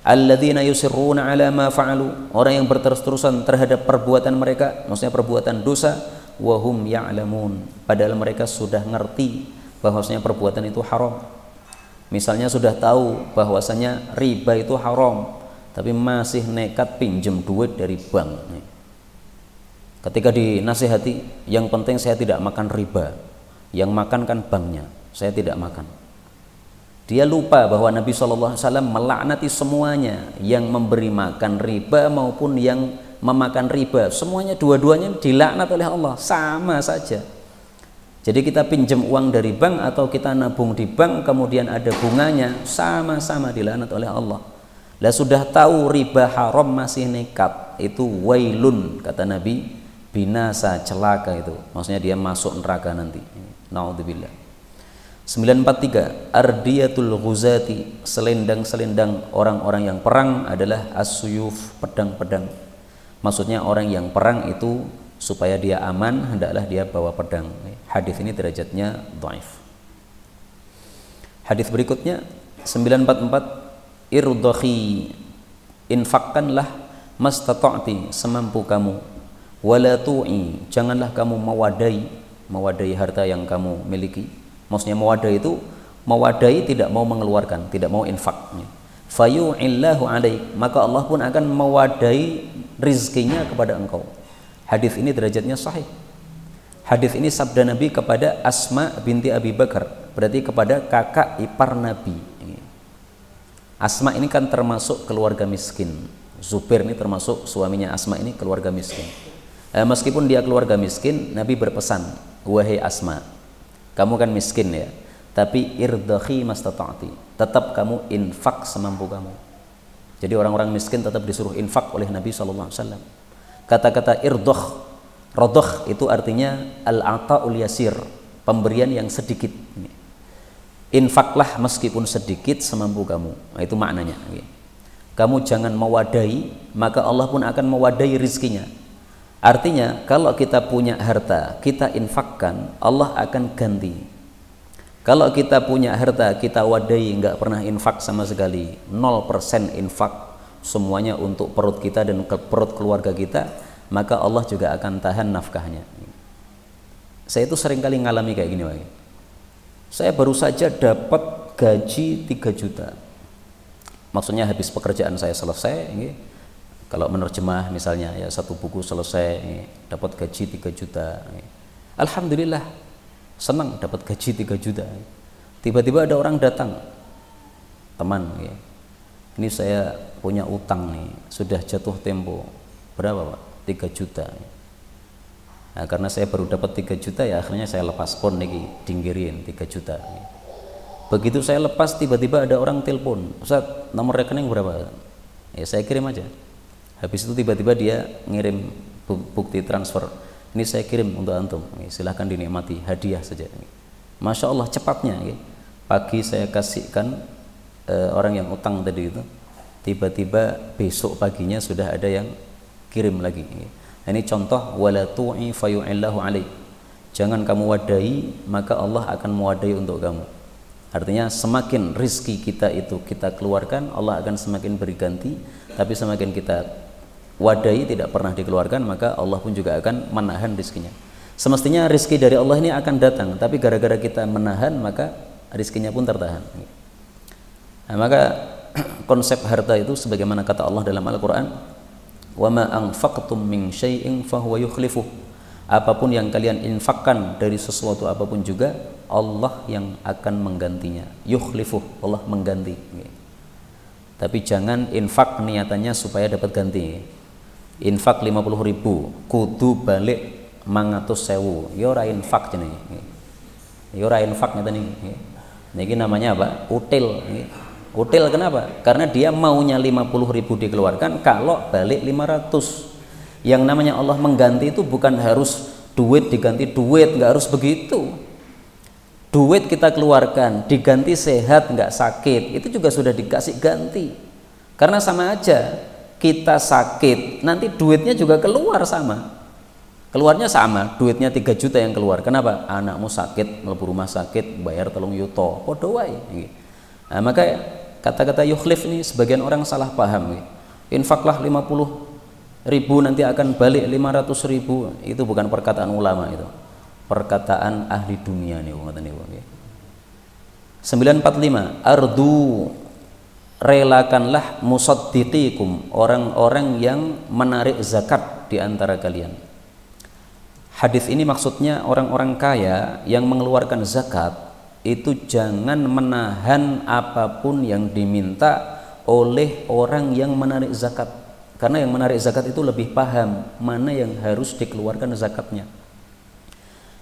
Alladzina yusirruna ala ma fa'alu, orang yang berterus-terusan terhadap perbuatan mereka, maksudnya perbuatan dosa, wa hum ya'lamun, padahal mereka sudah ngerti bahwasanya perbuatan itu haram. Misalnya sudah tahu bahwasanya riba itu haram, tapi masih nekat pinjam duit dari bank. Ketika dinasihati, yang penting saya tidak makan riba, yang makan kan banknya, saya tidak makan. Dia lupa bahwa Nabi SAW melaknati semuanya, yang memberi makan riba maupun yang memakan riba, semuanya dua-duanya dilaknat oleh Allah, sama saja. Jadi kita pinjam uang dari bank atau kita nabung di bank kemudian ada bunganya, sama-sama dilaknat oleh Allah. Lah sudah tahu riba haram masih nekat, itu wailun, kata Nabi, binasa, celaka itu. Maksudnya dia masuk neraka nanti. Naudzubillah. 943 ardiyatul ghuzati, selendang-selendang orang-orang yang perang adalah as-suyuf, pedang-pedang. Maksudnya orang yang perang itu supaya dia aman hendaklah dia bawa pedang. Hadis ini derajatnya dhaif. Hadis berikutnya 944, irdakhi, infakkanlah mastata'ti, semampu kamu, wala tu'i, janganlah kamu mewadai harta yang kamu miliki. Maksudnya mewadai itu mewadai tidak mau mengeluarkan, tidak mau infak. Fayu'illahu alaik, maka Allah pun akan mewadai rizkinya kepada engkau. Hadis ini derajatnya sahih. Hadis ini sabda Nabi kepada Asma binti Abi Bakar, berarti kepada kakak ipar Nabi. Asma ini kan termasuk keluarga miskin. Zubair ini termasuk suaminya Asma ini keluarga miskin. Meskipun dia keluarga miskin, Nabi berpesan, wahai Asma, kamu kan miskin ya, tapi irdakhi mastata'ti, tetap kamu infak semampu kamu. Jadi orang-orang miskin tetap disuruh infak oleh Nabi SAW. Kata-kata irdakh, rodokh itu artinya al-ata'ul yasir, pemberian yang sedikit. Infaklah meskipun sedikit semampu kamu. Nah, itu maknanya. Kamu jangan mewadai, maka Allah pun akan mewadai rizkinya. Artinya kalau kita punya harta, kita infakkan, Allah akan ganti. Kalau kita punya harta, kita wadai, nggak pernah infak sama sekali, 0% infak, semuanya untuk perut kita dan perut keluarga kita, maka Allah juga akan tahan nafkahnya. Saya itu seringkali ngalami kayak gini, Pak. Saya baru saja dapat gaji 3 juta. Maksudnya habis pekerjaan saya selesai, kalau menerjemah misalnya ya satu buku selesai, dapat gaji 3 juta. Alhamdulillah, senang dapat gaji 3 juta. Tiba-tiba ada orang datang, teman, ini saya punya utang nih, sudah jatuh tempo. Berapa, Pak? 3 juta. Nah, karena saya baru dapat 3 juta ya akhirnya saya lepas pon lagi, dinggirin 3 juta. Begitu saya lepas, tiba-tiba ada orang telepon, Ustaz, nomor rekening berapa? Ya saya kirim aja. Habis itu tiba-tiba dia ngirim bukti transfer, ini saya kirim untuk antum, silahkan dinikmati, hadiah saja. Masya Allah cepatnya. Pagi saya kasihkan orang yang utang tadi itu, tiba-tiba besok paginya sudah ada yang kirim lagi. Ini contoh, wala tu'i fayu'illahu alaik, jangan kamu wadai, maka Allah akan mewadai untuk kamu. Artinya semakin rizki kita itu kita keluarkan, Allah akan semakin beri ganti. Tapi semakin kita wadai, tidak pernah dikeluarkan, maka Allah pun juga akan menahan rizkinya. Semestinya rizki dari Allah ini akan datang, tapi gara-gara kita menahan, maka rizkinya pun tertahan. Nah, maka konsep harta itu sebagaimana kata Allah dalam Al-Quran, wa ma anfaqtum min syai'in fahuwa yukhlifuh, apapun yang kalian infakkan dari sesuatu apapun juga, Allah yang akan menggantinya. Yukhlifuh, Allah mengganti. Tapi jangan infak niatannya supaya dapat ganti. Infak 50.000 kudu balik 100.000, ya ora infak jenenge. Ya ora infak ngeten iki. Niki namanya apa? Util. Util kenapa? Karena dia maunya 50.000 dikeluarkan, kalau balik 500. Yang namanya Allah mengganti itu bukan harus duit diganti duit, nggak harus begitu. Duit kita keluarkan, diganti sehat nggak sakit, itu juga sudah dikasih ganti. Karena sama aja, kita sakit, nanti duitnya juga keluar sama. Keluarnya sama, duitnya 3 juta yang keluar. Kenapa? Anakmu sakit, mlebu rumah sakit, bayar 3 yuto, padha wae. Nah, maka kata-kata yukhlif ini sebagian orang salah paham. Infaklah 50.000 nanti akan balik 500.000, itu bukan perkataan ulama, itu perkataan ahli dunia nih. 945, ardu, relakanlah musaddiqikum, orang-orang yang menarik zakat di antara kalian. Hadis ini maksudnya orang-orang kaya yang mengeluarkan zakat itu jangan menahan apapun yang diminta oleh orang yang menarik zakat, karena yang menarik zakat itu lebih paham mana yang harus dikeluarkan zakatnya.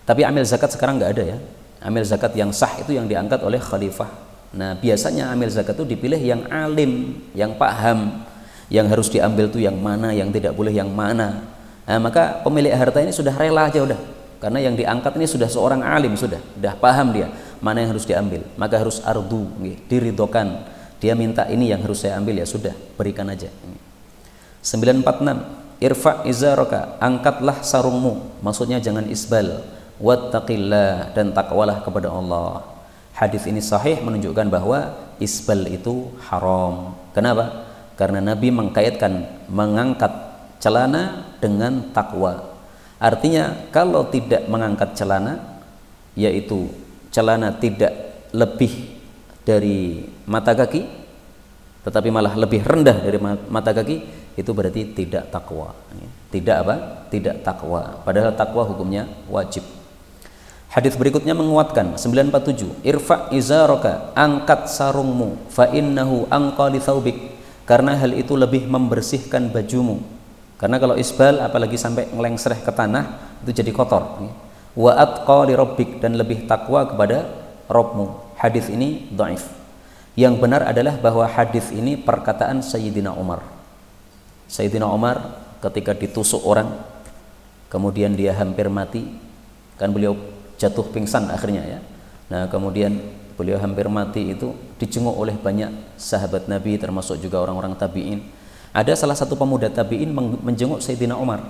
Tapi amil zakat sekarang nggak ada ya. Amil zakat yang sah itu yang diangkat oleh khalifah. Nah, biasanya amil zakat itu dipilih yang alim, yang paham, yang harus diambil itu yang mana, yang tidak boleh yang mana. Nah, maka pemilik harta ini sudah rela aja udah. Karena yang diangkat ini sudah seorang alim, sudah paham dia mana yang harus diambil. Maka harus ardu, diridokan. Dia minta ini yang harus saya ambil, ya sudah, berikan aja. 946, irfa izaraka, angkatlah sarungmu, maksudnya jangan isbal, wattaqillah, dan takwalah kepada Allah. Hadis ini sahih menunjukkan bahwa isbal itu haram. Kenapa? Karena Nabi mengkaitkan mengangkat celana dengan takwa. Artinya kalau tidak mengangkat celana, yaitu celana tidak lebih dari mata kaki, tetapi malah lebih rendah dari mata kaki, itu berarti tidak takwa. Tidak apa? Tidak takwa. Padahal takwa hukumnya wajib. Hadis berikutnya menguatkan 947, irfa izaraka, angkat sarungmu, fa innahu anqa li thawbik, karena hal itu lebih membersihkan bajumu. Karena kalau isbal apalagi sampai ngelengsreh ke tanah itu jadi kotor. Wa atqa li rabbik, dan lebih takwa kepada Rabbmu. Hadis ini dhaif. Yang benar adalah bahwa hadis ini perkataan Sayyidina Umar. Sayyidina Umar ketika ditusuk orang, kemudian dia hampir mati, kan beliau jatuh pingsan akhirnya ya. Nah, kemudian beliau hampir mati itu dijenguk oleh banyak sahabat Nabi, termasuk juga orang-orang tabi'in. Ada salah satu pemuda tabi'in menjenguk Sayyidina Umar.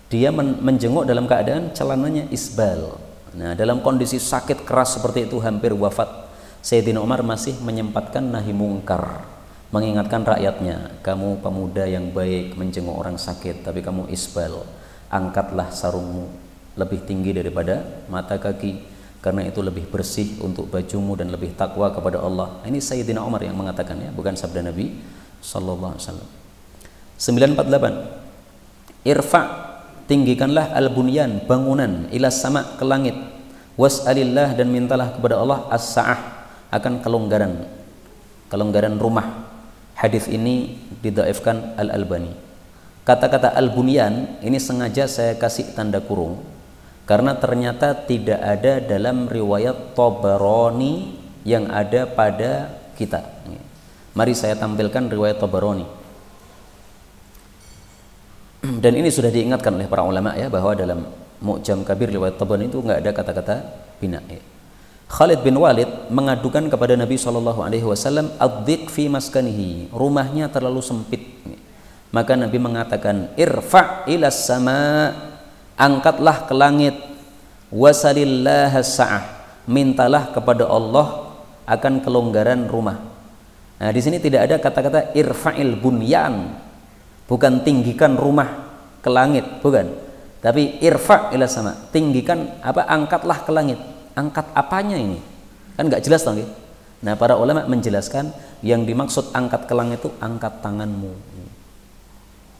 Dia menjenguk dalam keadaan celananya isbal. Nah, dalam kondisi sakit keras seperti itu, hampir wafat, Sayyidina Umar masih menyempatkan nahi mungkar, mengingatkan rakyatnya, kamu pemuda yang baik menjenguk orang sakit, tapi kamu isbal, angkatlah sarungmu lebih tinggi daripada mata kaki, karena itu lebih bersih untuk bajumu dan lebih takwa kepada Allah. Ini Sayyidina Umar yang mengatakan ya, bukan sabda Nabi sallallahu alaihi wasallam. 948, irfa, tinggikanlah al-bunyan, bangunan, ila sama, ke langit, was'alillah, dan mintalah kepada Allah as-sa'ah, akan kelonggaran rumah. Hadis ini didhaifkan Al-Albani. Kata-kata al-bunyan ini sengaja saya kasih tanda kurung karena ternyata tidak ada dalam riwayat Tabarani yang ada pada kita. Mari saya tampilkan riwayat Tabarani. Dan ini sudah diingatkan oleh para ulama ya, bahwa dalam Mu'jam Kabir riwayat Tabarani itu nggak ada kata-kata bina ya. Khalid bin Walid mengadukan kepada Nabi SAW, ad-dhiq fi maskanihi, rumahnya terlalu sempit. Maka Nabi mengatakan, irfa' ilas sama, angkatlah ke langit, wasalillah as-sa'ah, mintalah kepada Allah akan kelonggaran rumah. Nah, di sini tidak ada kata-kata irfa'il bunyan, bukan tinggikan rumah ke langit, bukan. Tapi irfa' ilas sama, tinggikan apa? Angkatlah ke langit. Angkat apanya ini? Kan nggak jelas dong ya. Nah, para ulama menjelaskan yang dimaksud angkat ke langit itu angkat tanganmu.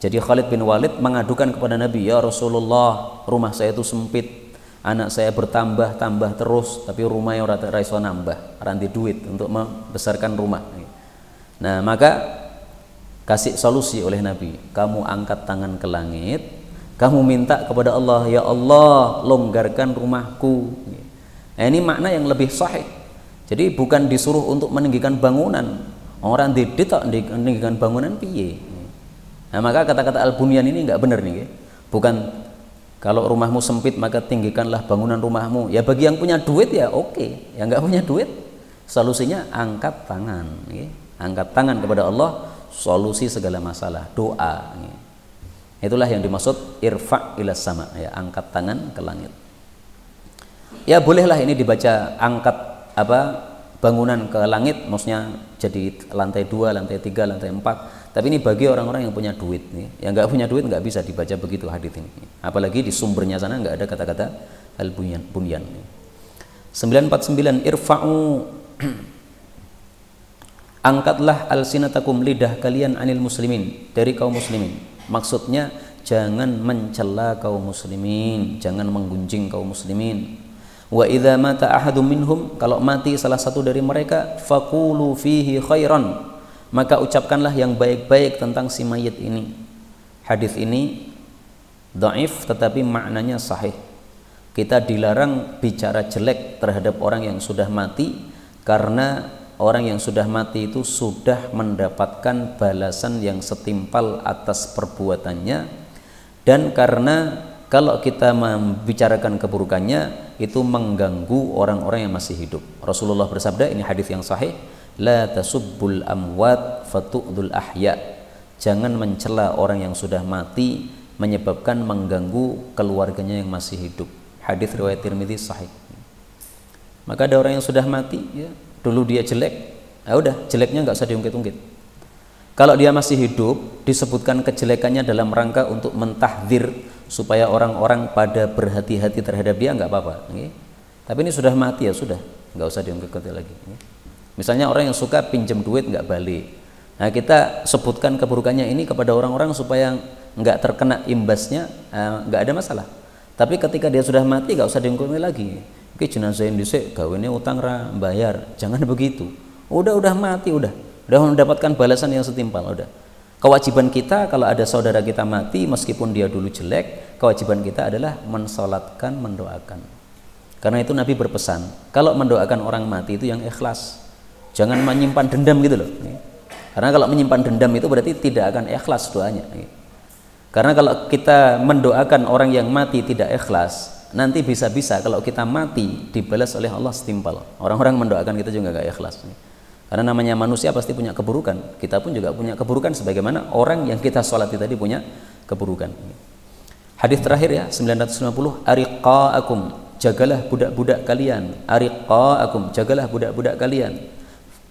Jadi Khalid bin Walid mengadukan kepada Nabi, ya Rasulullah, rumah saya itu sempit, anak saya bertambah terus, tapi rumahnya ora iso nambah, ranti duit untuk membesarkan rumah. Nah, maka kasih solusi oleh Nabi, kamu angkat tangan ke langit, kamu minta kepada Allah, ya Allah, longgarkan rumahku. Nah, ini makna yang lebih sahih. Jadi bukan disuruh untuk meninggikan bangunan. Orang didit tak meninggikan bangunan piye. Nah, maka kata-kata al-bunyan ini enggak benar nih. Bukan kalau rumahmu sempit maka tinggikanlah bangunan rumahmu. Ya bagi yang punya duit ya oke. Yang enggak punya duit, solusinya angkat tangan. Angkat tangan kepada Allah, solusi segala masalah, doa. Itulah yang dimaksud irfa' ilas sama, ya, angkat tangan ke langit. Ya bolehlah ini dibaca angkat apa bangunan ke langit, maksudnya jadi lantai 2, lantai 3, lantai 4. Tapi ini bagi orang-orang yang punya duit nih. Yang nggak punya duit nggak bisa dibaca begitu hadits ini. Apalagi di sumbernya sana nggak ada kata-kata al-bunyan. 949, irfa'u, angkatlah alsinatakum, lidah kalian, anil muslimin, dari kaum muslimin. Maksudnya jangan mencela kaum muslimin, jangan menggunjing kaum muslimin. Wa idza mata ahadum minhum, kalau mati salah satu dari mereka, faqulu fihi khairan, maka ucapkanlah yang baik-baik tentang si mayit ini. Hadis ini dhaif tetapi maknanya sahih. Kita dilarang bicara jelek terhadap orang yang sudah mati, karena orang yang sudah mati itu sudah mendapatkan balasan yang setimpal atas perbuatannya, dan karena kalau kita membicarakan keburukannya itu mengganggu orang-orang yang masih hidup. Rasulullah bersabda, ini hadis yang sahih, la tasubbul amwat fatu'dul ahya, jangan mencela orang yang sudah mati menyebabkan mengganggu keluarganya yang masih hidup. Hadis riwayat Tirmidzi sahih. Maka ada orang yang sudah mati, ya, dulu dia jelek, ya udah, jeleknya nggak usah diungkit-ungkit. Kalau dia masih hidup, disebutkan kejelekannya dalam rangka untuk mentahdzir supaya orang-orang pada berhati-hati terhadap dia, nggak apa-apa. Okay? Tapi ini sudah mati, ya sudah, nggak usah diungkit-ungkit lagi. Okay? Misalnya orang yang suka pinjam duit nggak balik, nah kita sebutkan keburukannya ini kepada orang-orang supaya nggak terkena imbasnya, nggak ada masalah. Tapi ketika dia sudah mati, nggak usah diungkit lagi. Oke, jenazah yang dhisik gawene utang ra bayar, jangan begitu. Udah mati, udah mendapatkan balasan yang setimpal. Udah, kewajiban kita kalau ada saudara kita mati meskipun dia dulu jelek, kewajiban kita adalah mensolatkan, mendoakan. Karena itu Nabi berpesan, kalau mendoakan orang mati itu yang ikhlas, jangan menyimpan dendam gitu loh. Karena kalau menyimpan dendam itu berarti tidak akan ikhlas doanya. Karena kalau kita mendoakan orang yang mati tidak ikhlas, nanti bisa-bisa kalau kita mati dibalas oleh Allah setimpal. Orang-orang mendoakan kita juga gak ikhlas. Karena namanya manusia pasti punya keburukan. Kita pun juga punya keburukan sebagaimana orang yang kita sholati tadi punya keburukan. Hadis terakhir ya, 950, ariqa'akum, jagalah budak-budak kalian. Ariqa'akum, jagalah budak-budak kalian.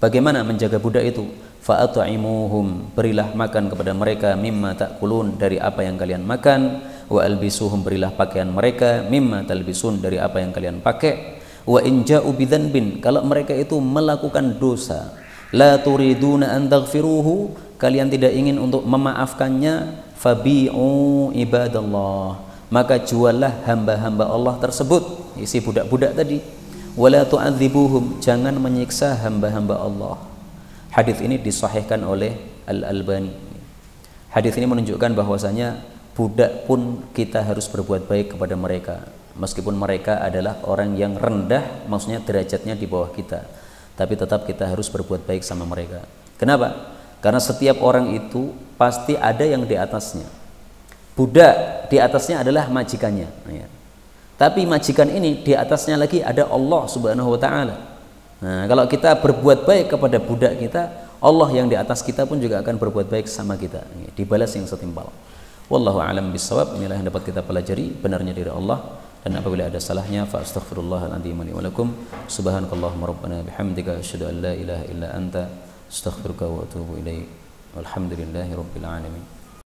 Bagaimana menjaga budak itu? Fa'at'imuhum, berilah makan kepada mereka mimma ta'kulun, dari apa yang kalian makan. Wa albisuhum, berilah pakaian mereka mimma talbisun, dari apa yang kalian pakai. Wa in ja'u bidzanbin, kalau mereka itu melakukan dosa, la turiduna an taghfiruhu, kalian tidak ingin untuk memaafkannya, fabi'u ibadallah, maka juallah hamba-hamba Allah tersebut, isi budak-budak tadi. Wala tu'adzibuhum, jangan menyiksa hamba-hamba Allah. Hadis ini disahihkan oleh Al-Albani. Hadis ini menunjukkan bahwasanya budak pun kita harus berbuat baik kepada mereka, meskipun mereka adalah orang yang rendah, maksudnya derajatnya di bawah kita, tapi tetap kita harus berbuat baik sama mereka. Kenapa? Karena setiap orang itu pasti ada yang di atasnya. Budak di atasnya adalah majikannya, ya. Tapi majikan ini di atasnya lagi ada Allah Subhanahu wa ta'ala. Nah, kalau kita berbuat baik kepada budak kita, Allah yang di atas kita pun juga akan berbuat baik sama kita, ya, dibalas yang setimpal. Wallahu a'lam bissawab. Inilah yang dapat kita pelajari, benarnya dari Allah, dan apabila ada salahnya fa astaghfirullahaladzim li wa lakum. Subhanakallahumma rabbana bihamdika asyhadu an la ilaha illa anta astaghfiruka wa atubu ilaik. Walhamdulillahi rabbil alamin.